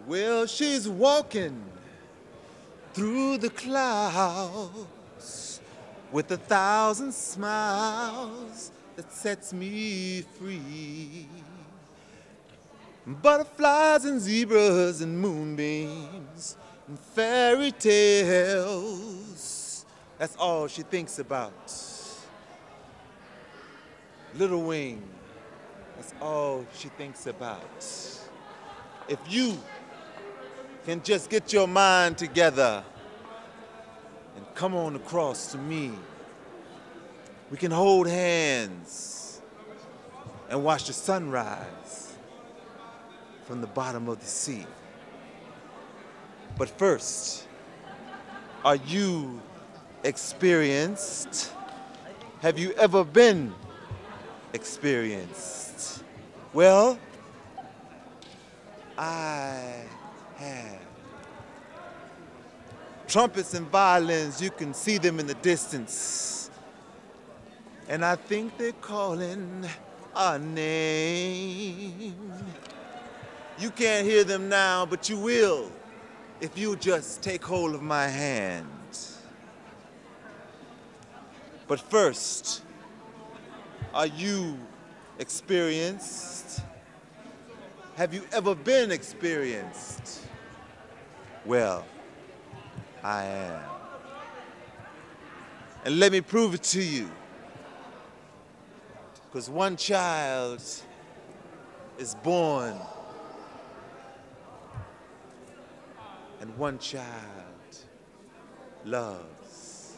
Well, she's walking through the clouds with 1,000 smiles that sets me free. Butterflies and zebras and moonbeams and fairy tales, that's all she thinks about. Little Wing, that's all she thinks about. If you can just get your mind together and come on across to me, we can hold hands and watch the sunrise from the bottom of the sea. But first, are you experienced? Have you ever been experienced? Well, I have. Trumpets and violins, you can see them in the distance. And I think they're calling our name. You can't hear them now, but you will if you just take hold of my hand. But first, are you experienced? Have you ever been experienced? Well, I am. And let me prove it to you. Because one child is born and one child loves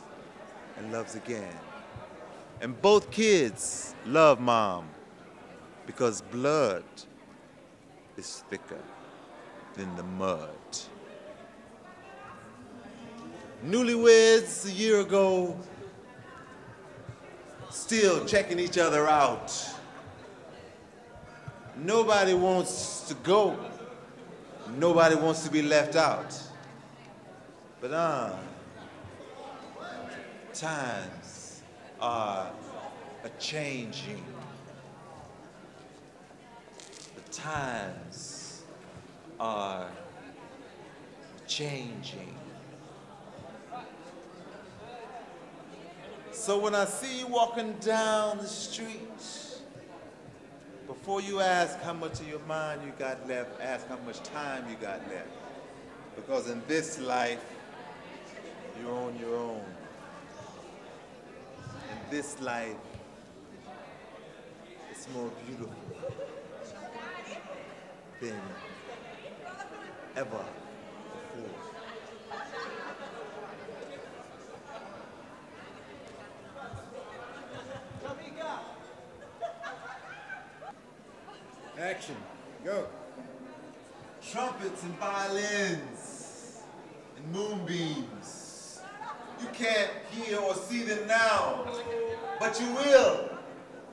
and loves again. And both kids love mom because blood is thicker than the mud. Newlyweds a year ago, still checking each other out. Nobody wants to go. Nobody wants to be left out. But times are a-changing. The times are changing. So when I see you walking down the street, before you ask how much of your mind you got left, ask how much time you got left. Because in this life, you're on your own. In this life, it's more beautiful than ever before. Action. Go. Trumpets and violins and moonbeams. You can't hear or see them now, but you will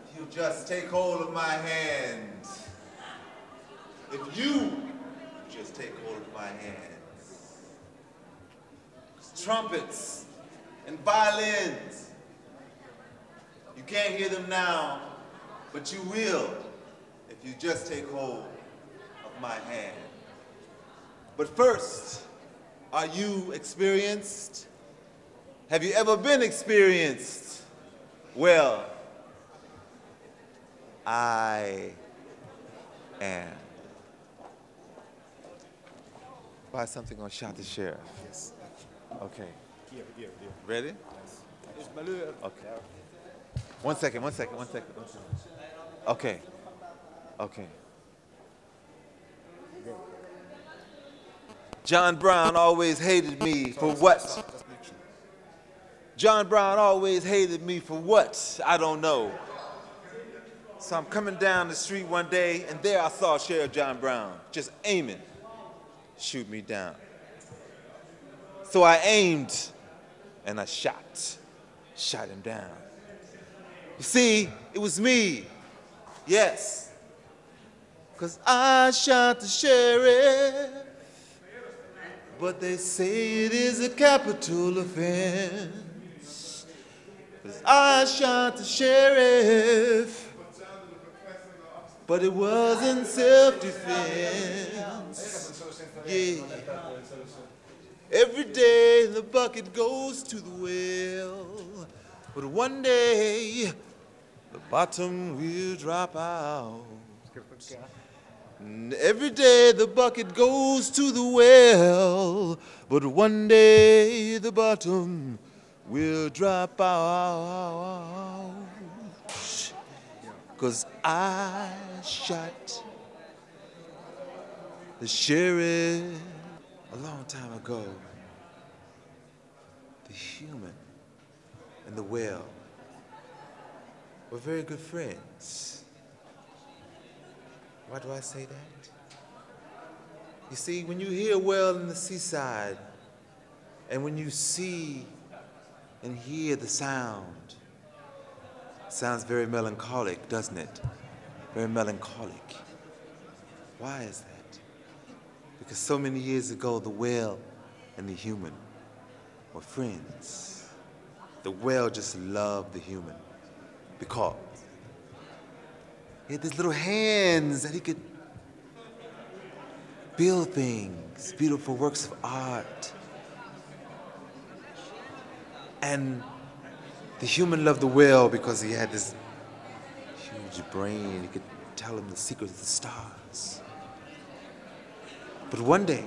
if you just take hold of my hand. If you just take hold of my hands. Trumpets and violins. You can't hear them now, but you will if you just take hold of my hand. But first, are you experienced? Have you ever been experienced? Well, I am. Buy something on Shot the Sheriff. Yes. Okay. Here. Ready? Yes. Okay. One second. Okay. Go. John Brown always hated me for what? Stop. Just make sure. John Brown always hated me for what? I don't know. So I'm coming down the street one day, and there I saw Sheriff John Brown just aiming, shoot me down. So I aimed, and I shot him down. You see, it was me, yes, 'cause I shot the sheriff, but they say it is a capital offense. 'Cause I shot the sheriff, but it wasn't self-defense. Yeah. Every day the bucket goes to the well, but one day the bottom will drop out. Every day the bucket goes to the well, but one day the bottom will drop out. 'Cause I shot the sheriff a long time ago. The human and the whale were very good friends. Why do I say that? You see, when you hear a whale in the seaside, and when you see and hear the sound, it sounds very melancholic, doesn't it? Very melancholic. Why is that? Because so many years ago, the whale and the human were friends. The whale just loved the human because he had these little hands that he could build things, beautiful works of art. And the human loved the whale because he had this huge brain. He could tell him the secrets of the stars. But one day,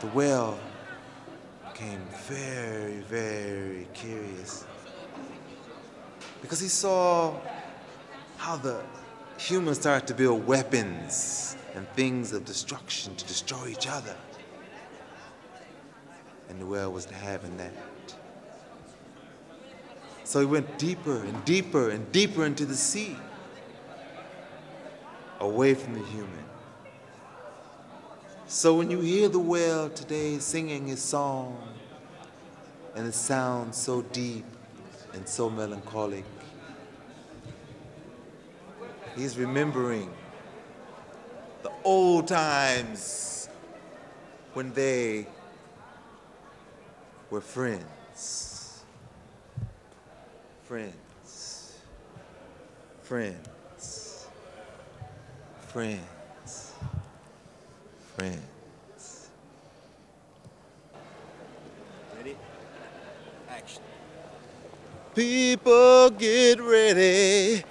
the whale became very, very curious because he saw how the humans started to build weapons and things of destruction to destroy each other. And the whale wasn't having that. So he went deeper and deeper and deeper into the sea, away from the human. So when you hear the whale today singing his song, and it sounds so deep and so melancholic, he's remembering the old times when they were friends. Friends. Friends. Friends. Friends. Ready? Action. People get ready.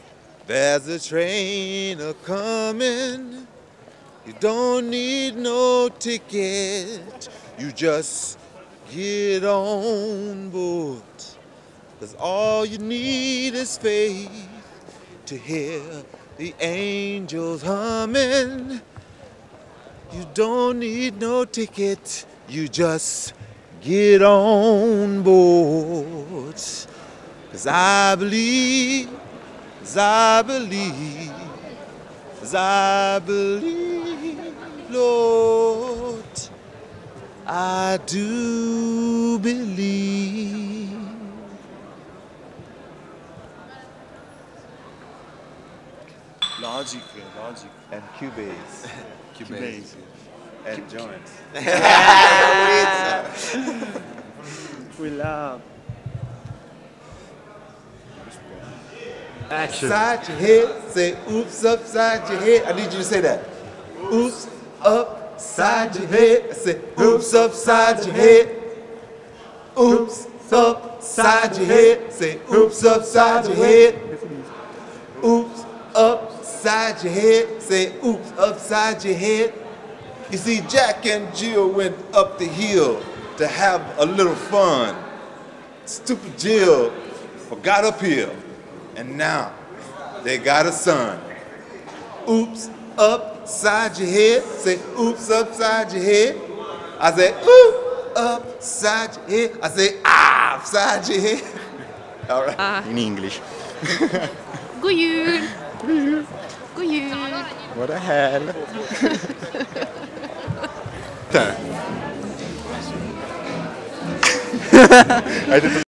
There's a train a-coming. You don't need no ticket. You just get on board. 'Cause all you need is faith to hear the angels humming. You don't need no ticket. You just get on board. 'Cause I believe, 'cause I believe, 'cause I believe, Lord, I do believe. Logic. And Cubase. Cubase. And joints. We love. Action. Upside your head, say oops upside your head. I need you to say that. Oops upside your head. Say oops upside your head. Oops upside your head. Say oops upside your head. Oops upside your head. Say oops upside your head. You see, Jack and Jill went up the hill to have a little fun. Stupid Jill forgot uphill, and now they got a son. Oops upside your head. Say oops upside your head. I say oops upside your head. I say ah upside your head. All right. In English. God jul! God jul! What the hell? I did